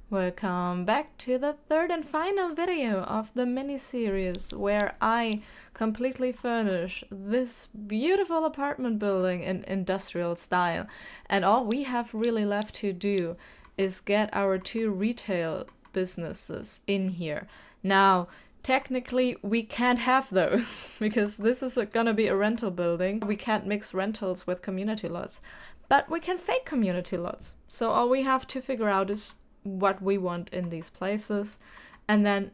Welcome back to the third and final video of the mini-series where I completely furnish this beautiful apartment building in industrial style. And all we have really left to do is get our two retail businesses in here. Now, technically we can't have those because this is gonna be a rental building. We can't mix rentals with community lots, but we can fake community lots. So all we have to figure out is what we want in these places, and then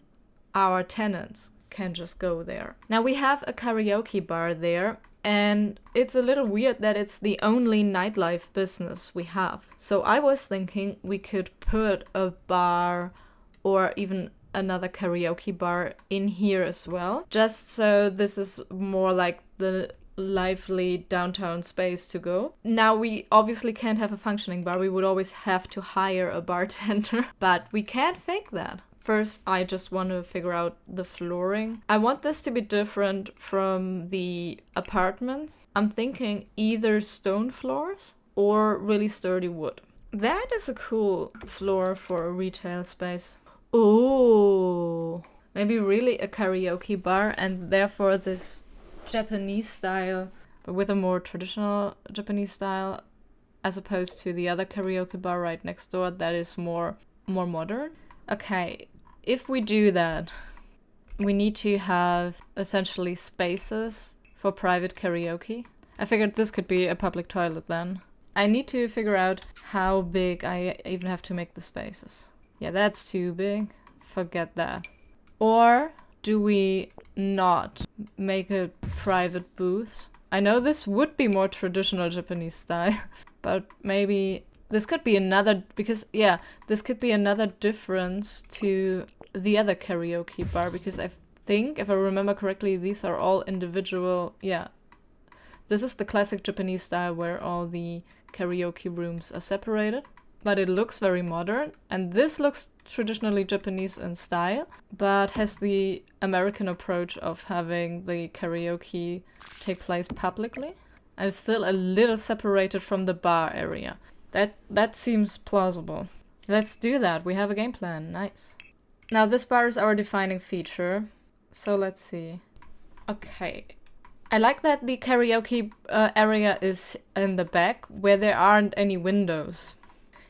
our tenants can just go there. Now we have a karaoke bar there, and it's a little weird that it's the only nightlife business we have. So I was thinking we could put a bar or even another karaoke bar in here as well, just so this is more like the lively downtown space to go. Now we obviously can't have a functioning bar, we would always have to hire a bartender, but we can't fake that. First, I just want to figure out the flooring. I want this to be different from the apartments. I'm thinking either stone floors or really sturdy wood. That is a cool floor for a retail space. Oh, maybe really a karaoke bar, and therefore this Japanese style, but with a more traditional Japanese style, as opposed to the other karaoke bar right next door that is more modern. Okay, if we do that, we need to have essentially spaces for private karaoke. I figured this could be a public toilet then. I need to figure out how big I even have to make the spaces. Yeah, that's too big. Forget that. Or do we not make a private booth? I know this would be more traditional Japanese style, but maybe this could be another, because yeah, this could be another difference to the other karaoke bar, because I think, if I remember correctly, these are all individual, yeah. This is the classic Japanese style where all the karaoke rooms are separated, but it looks very modern, and this looks traditionally Japanese in style, but has the American approach of having the karaoke take place publicly, and it's still a little separated from the bar area. That seems plausible. Let's do that. We have a game plan. Nice. Now this bar is our defining feature, so let's see. Okay. I like that the karaoke area is in the back where there aren't any windows.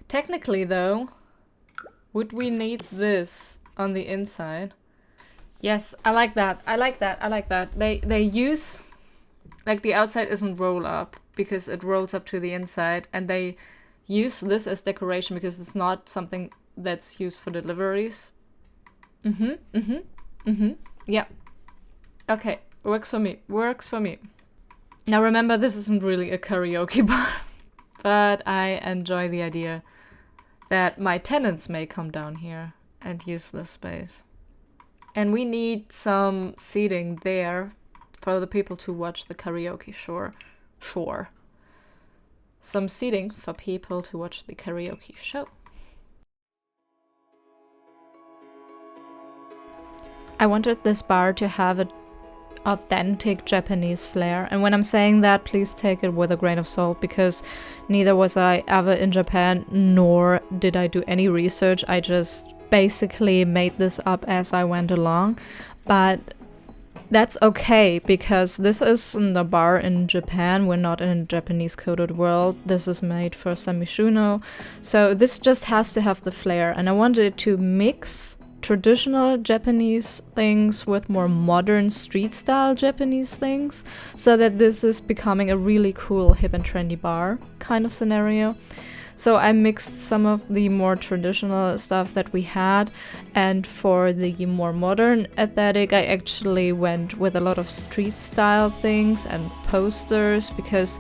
Technically though, would we need this on the inside? Yes, I like that. I like that. I like that. They use, like, the outside isn't roll up because it rolls up to the inside, and they use this as decoration because it's not something that's used for deliveries. Yeah. Okay, works for me. Works for me. Now remember, this isn't really a karaoke bar, but I enjoy the idea that my tenants may come down here and use this space. And we need some seating there for the people to watch the karaoke sure. Some seating for people to watch the karaoke show. I wanted this bar to have an authentic Japanese flair, and when I'm saying that, please take it with a grain of salt, because neither was I ever in Japan, nor did I do any research. I just basically made this up as I went along, but that's okay, because this isn't a bar in Japan. We're not in a Japanese coded world. This is made for Samishuno, so this just has to have the flair, and I wanted it to mix traditional Japanese things with more modern street style Japanese things, so that this is becoming a really cool hip and trendy bar kind of scenario. So I mixed some of the more traditional stuff that we had, and for the more modern aesthetic I actually went with a lot of street style things and posters, because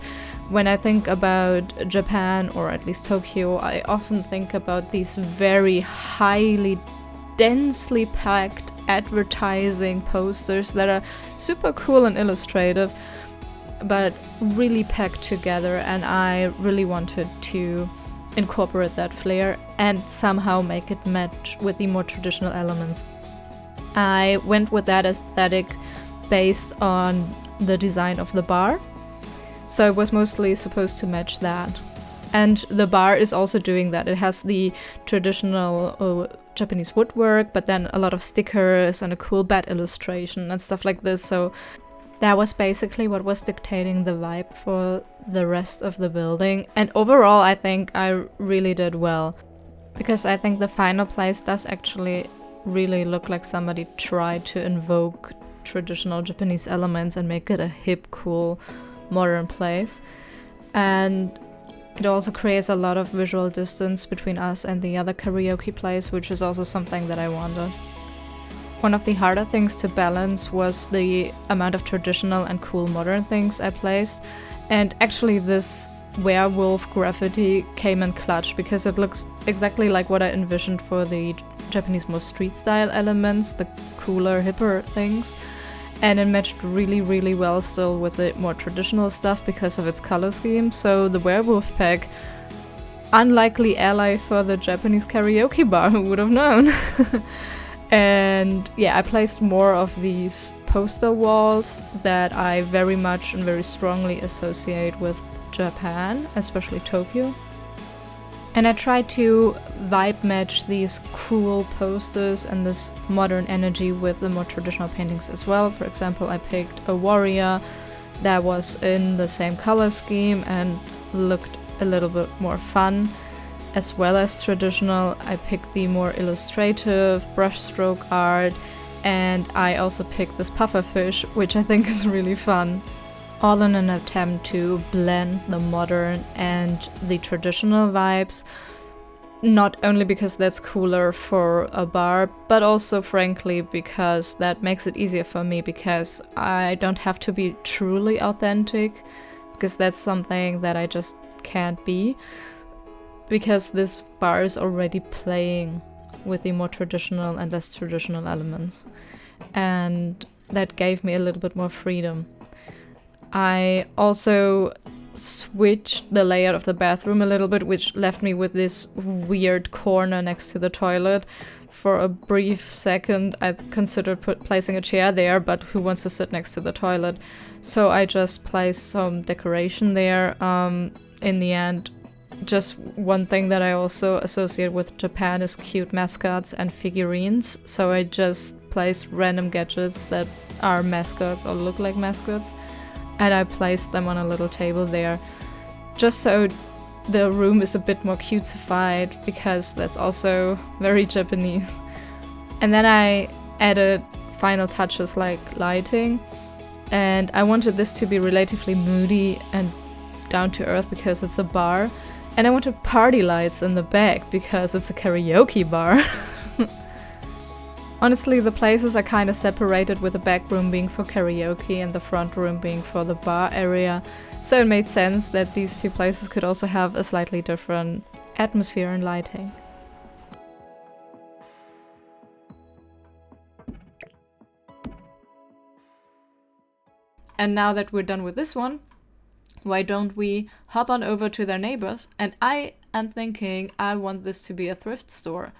when I think about Japan, or at least Tokyo, I often think about these very highly densely packed advertising posters that are super cool and illustrative, but really packed together, and I really wanted to incorporate that flair and somehow make it match with the more traditional elements. I went with that aesthetic based on the design of the bar, so it was mostly supposed to match that. And the bar is also doing that. It has the traditional Japanese woodwork, but then a lot of stickers and a cool bat illustration and stuff like this. So that was basically what was dictating the vibe for the rest of the building. And overall, I think I really did well, because I think the final place does actually really look like somebody tried to invoke traditional Japanese elements and make it a hip, cool, modern place. And it also creates a lot of visual distance between us and the other karaoke place, which is also something that I wanted. One of the harder things to balance was the amount of traditional and cool modern things I placed. And actually this werewolf graffiti came in clutch, because it looks exactly like what I envisioned for the Japanese more street style elements, the cooler, hipper things. And it matched really, really well still with the more traditional stuff because of its color scheme. So the werewolf pack, unlikely ally for the Japanese karaoke bar, who would have known? And yeah, I placed more of these poster walls that I very much and very strongly associate with Japan, especially Tokyo. And I tried to vibe match these cool posters and this modern energy with the more traditional paintings as well. For example, I picked a warrior that was in the same color scheme and looked a little bit more fun, as well as traditional. I picked the more illustrative brushstroke art, and I also picked this pufferfish, which I think is really fun. All in an attempt to blend the modern and the traditional vibes, not only because that's cooler for a bar, but also frankly because that makes it easier for me, because I don't have to be truly authentic, because that's something that I just can't be, because this bar is already playing with the more traditional and less traditional elements, and that gave me a little bit more freedom. I also switched the layout of the bathroom a little bit, which left me with this weird corner next to the toilet. For a brief second, I considered placing a chair there, but who wants to sit next to the toilet? So I just placed some decoration there. In the end, just one thing that I also associate with Japan is cute mascots and figurines. So I just placed random gadgets that are mascots or look like mascots, and I placed them on a little table there, just so the room is a bit more cutesified, because that's also very Japanese. And then I added final touches like lighting, and I wanted this to be relatively moody and down to earth because it's a bar, and I wanted party lights in the back because it's a karaoke bar. Honestly, the places are kind of separated, with the back room being for karaoke and the front room being for the bar area, so it made sense that these two places could also have a slightly different atmosphere and lighting. And now that we're done with this one, why don't we hop on over to their neighbors? And I am thinking I want this to be a thrift store.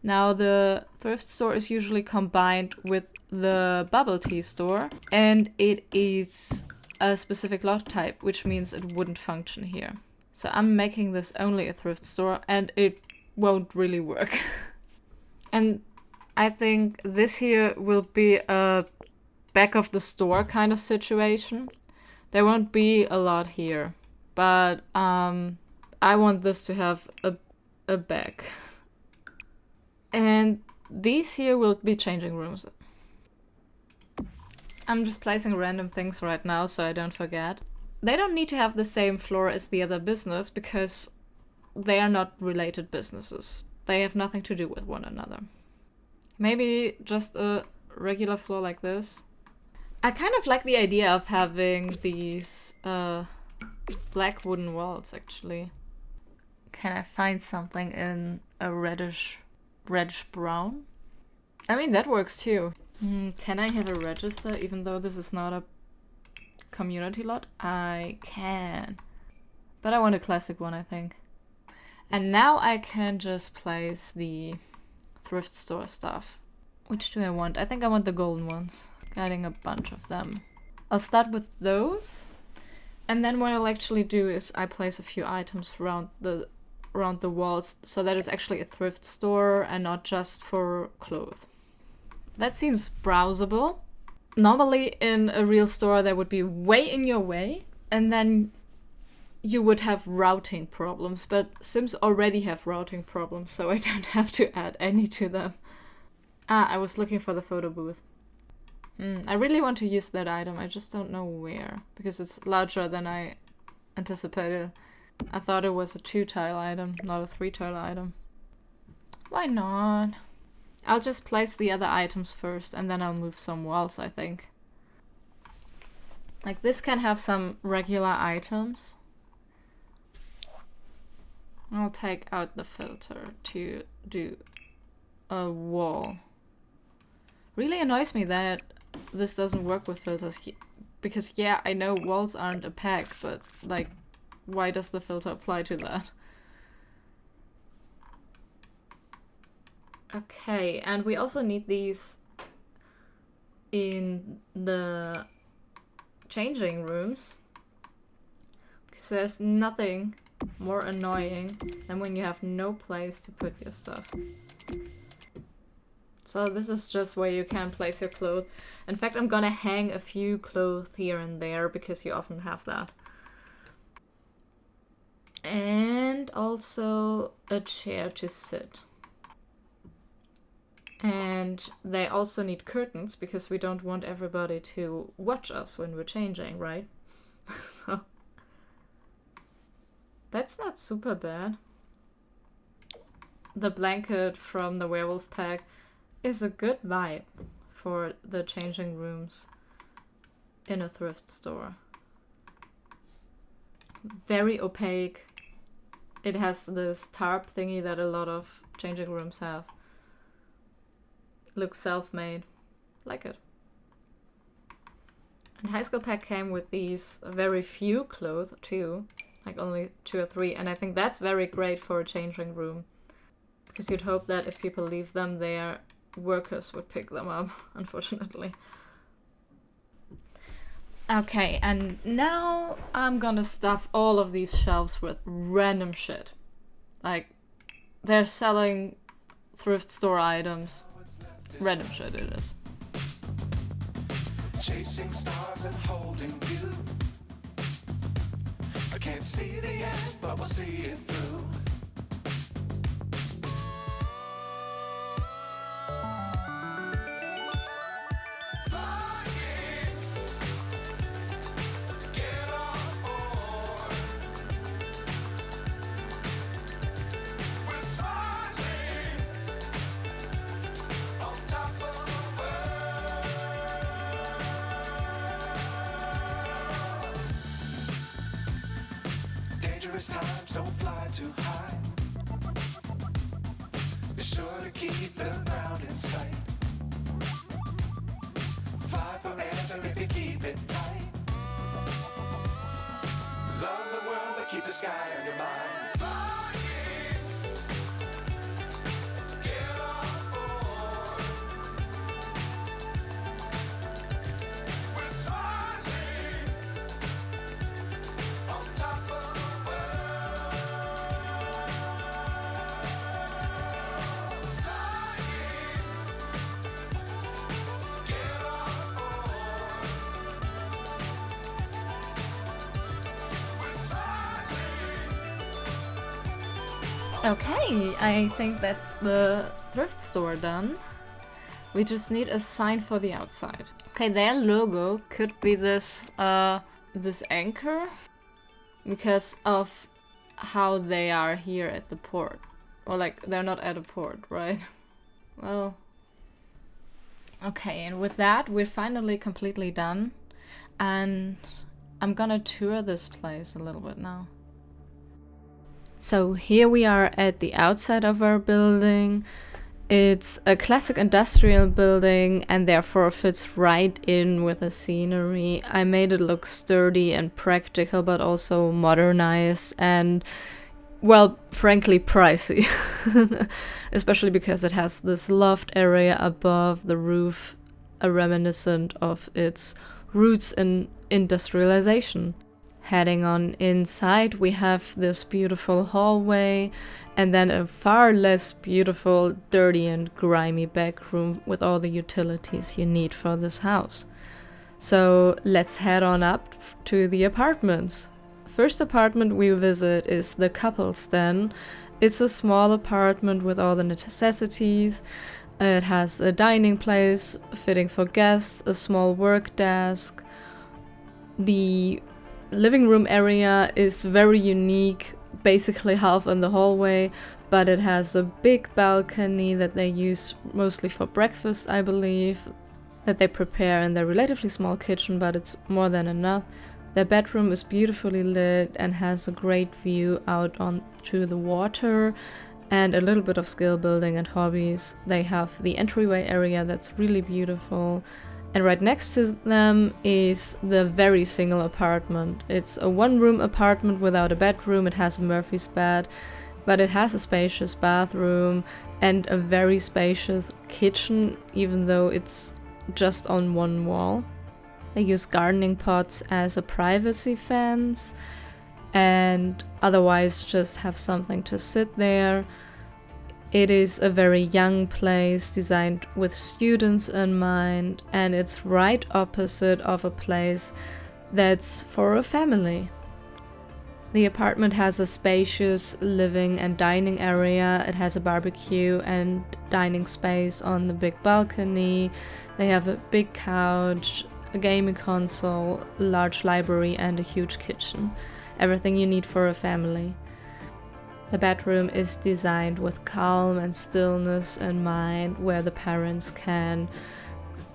Now, the thrift store is usually combined with the bubble tea store, and it is a specific lot type, which means it wouldn't function here. So I'm making this only a thrift store, and it won't really work. And I think this here will be a back of the store kind of situation. There won't be a lot here, but I want this to have a back. And these here will be changing rooms. I'm just placing random things right now so I don't forget. They don't need to have the same floor as the other business because they are not related businesses. They have nothing to do with one another. Maybe just a regular floor like this. I kind of like the idea of having these black wooden walls, actually. Can I find something in a reddish brown? I mean, that works too. Can I have a register even though this is not a community lot? I can. But I want a classic one, I think. And now I can just place the thrift store stuff. Which do I want? I think I want the golden ones. Getting a bunch of them. I'll start with those. And then what I'll actually do is I place a few items around the walls so that it's actually a thrift store and not just for clothes. That seems browsable. Normally in a real store that would be way in your way, and then you would have routing problems, but Sims already have routing problems, so I don't have to add any to them. I was looking for the photo booth. I really want to use that item, I just don't know where, because it's larger than I anticipated. I thought it was a 2-tile item, not a 3-tile item. Why not? I'll just place the other items first, and then I'll move some walls, I think. Like, this can have some regular items. I'll take out the filter to do a wall. Really annoys me that this doesn't work with filters, because yeah, I know walls aren't a pack, but like, why does the filter apply to that? Okay, and we also need these in the changing rooms, because there's nothing more annoying than when you have no place to put your stuff. So this is just where you can place your clothes. In fact, I'm gonna hang a few clothes here and there because you often have that. And also a chair to sit. And they also need curtains because we don't want everybody to watch us when we're changing, right? So that's not super bad. The blanket from the werewolf pack is a good vibe for the changing rooms in a thrift store. Very opaque. It has this tarp thingy that a lot of changing rooms have. Looks self-made. Like it. And High School Pack came with these very few clothes too. Like only 2 or 3. And I think that's very great for a changing room. Because you'd hope that if people leave them there, workers would pick them up, unfortunately. Okay, and now I'm gonna stuff all of these shelves with random shit. Like, they're selling thrift store items. Random shit it is. Chasing stars and holding you. I can't see the end, but we'll see it through. Times don't fly too high. Be sure to keep the ground in sight. Fly forever if you keep it tight. Love the world, but keep the sky on your mind. Okay, I think that's the thrift store done. We just need a sign for the outside. Okay, their logo could be this this anchor because of how they are here at the port. Or like, they're not at a port, right? Well, okay, and with that we're finally completely done. And I'm gonna tour this place a little bit now. So here we are at the outside of our building. It's a classic industrial building and therefore fits right in with the scenery. I made it look sturdy and practical, but also modernized and, well, frankly pricey. Especially because it has this loft area above the roof, a reminiscent of its roots in industrialization. Heading on inside, we have this beautiful hallway and then a far less beautiful, dirty and grimy back room with all the utilities you need for this house. So let's head on up to the apartments. First apartment we visit is the couple's den. It's a small apartment with all the necessities. It has a dining place fitting for guests, a small work desk. The living room area is very unique, basically half in the hallway, but it has a big balcony that they use mostly for breakfast, I believe, that they prepare in their relatively small kitchen, but it's more than enough. Their bedroom is beautifully lit and has a great view out onto the water and a little bit of skill building and hobbies. They have the entryway area that's really beautiful. And right next to them is the very single apartment. It's a one-room apartment without a bedroom. It has a Murphy's bed, but it has a spacious bathroom and a very spacious kitchen, even though it's just on one wall. They use gardening pots as a privacy fence and otherwise just have something to sit there. It is a very young place designed with students in mind, and it's right opposite of a place that's for a family. The apartment has a spacious living and dining area. It has a barbecue and dining space on the big balcony. They have a big couch, a gaming console, a large library and a huge kitchen. Everything you need for a family. The bedroom is designed with calm and stillness in mind, where the parents can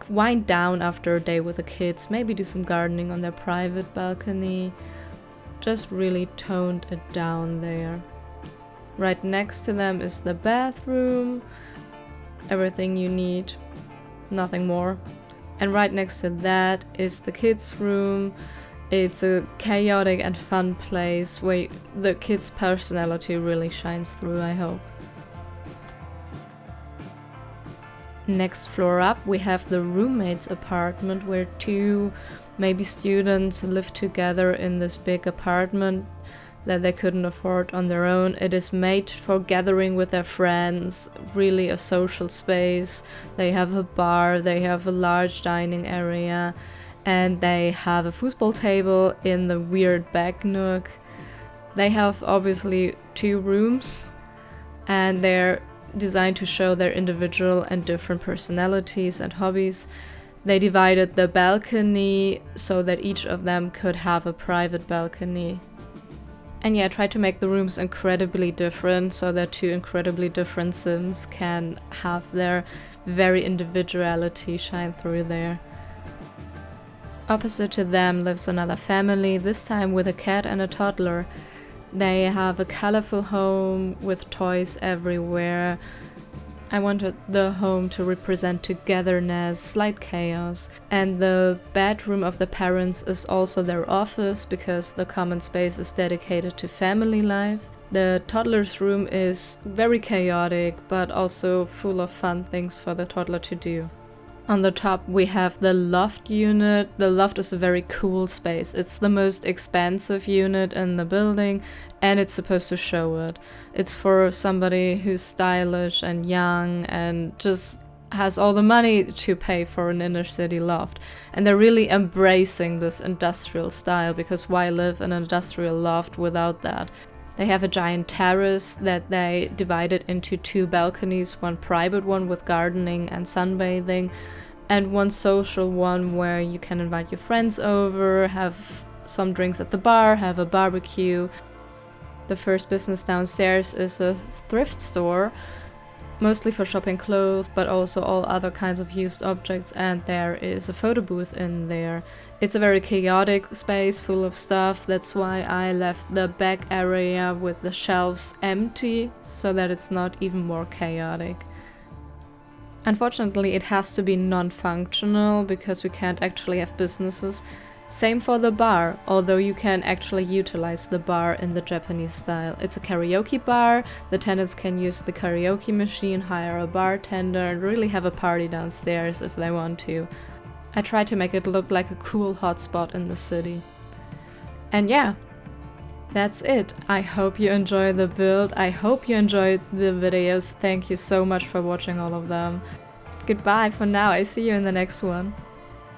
wind down after a day with the kids, maybe do some gardening on their private balcony. Just really toned it down there. Right next to them is the bathroom. Everything you need, nothing more. And right next to that is the kids' room. It's a chaotic and fun place where the kids' personality really shines through, I hope. Next floor up, we have the roommate's apartment, where two, maybe students, live together in this big apartment that they couldn't afford on their own. It is made for gathering with their friends, really a social space. They have a bar, they have a large dining area, and they have a foosball table in the weird back nook. They have obviously 2 rooms, and they're designed to show their individual and different personalities and hobbies. They divided the balcony so that each of them could have a private balcony. And yeah, try to make the rooms incredibly different so that 2 incredibly different Sims can have their very individuality shine through there. Opposite to them lives another family, this time with a cat and a toddler. They have a colorful home with toys everywhere. I wanted the home to represent togetherness, slight chaos, and the bedroom of the parents is also their office because the common space is dedicated to family life. The toddler's room is very chaotic, but also full of fun things for the toddler to do. On the top we have the loft unit. The loft is a very cool space. It's the most expansive unit in the building and it's supposed to show it. It's for somebody who's stylish and young and just has all the money to pay for an inner city loft. And they're really embracing this industrial style because why live in an industrial loft without that? They have a giant terrace that they divided into 2 balconies, one private one with gardening and sunbathing, and one social one where you can invite your friends over, have some drinks at the bar, have a barbecue. The first business downstairs is a thrift store, mostly for shopping clothes, but also all other kinds of used objects, and there is a photo booth in there. It's a very chaotic space full of stuff, that's why I left the back area with the shelves empty, so that it's not even more chaotic. Unfortunately, it has to be non-functional, because we can't actually have businesses. Same for the bar, although you can actually utilize the bar in the Japanese style. It's a karaoke bar, the tenants can use the karaoke machine, hire a bartender, and really have a party downstairs if they want to. I try to make it look like a cool hotspot in the city. And yeah, that's it. I hope you enjoy the build. I hope you enjoyed the videos. Thank you so much for watching all of them. Goodbye for now. I see you in the next one.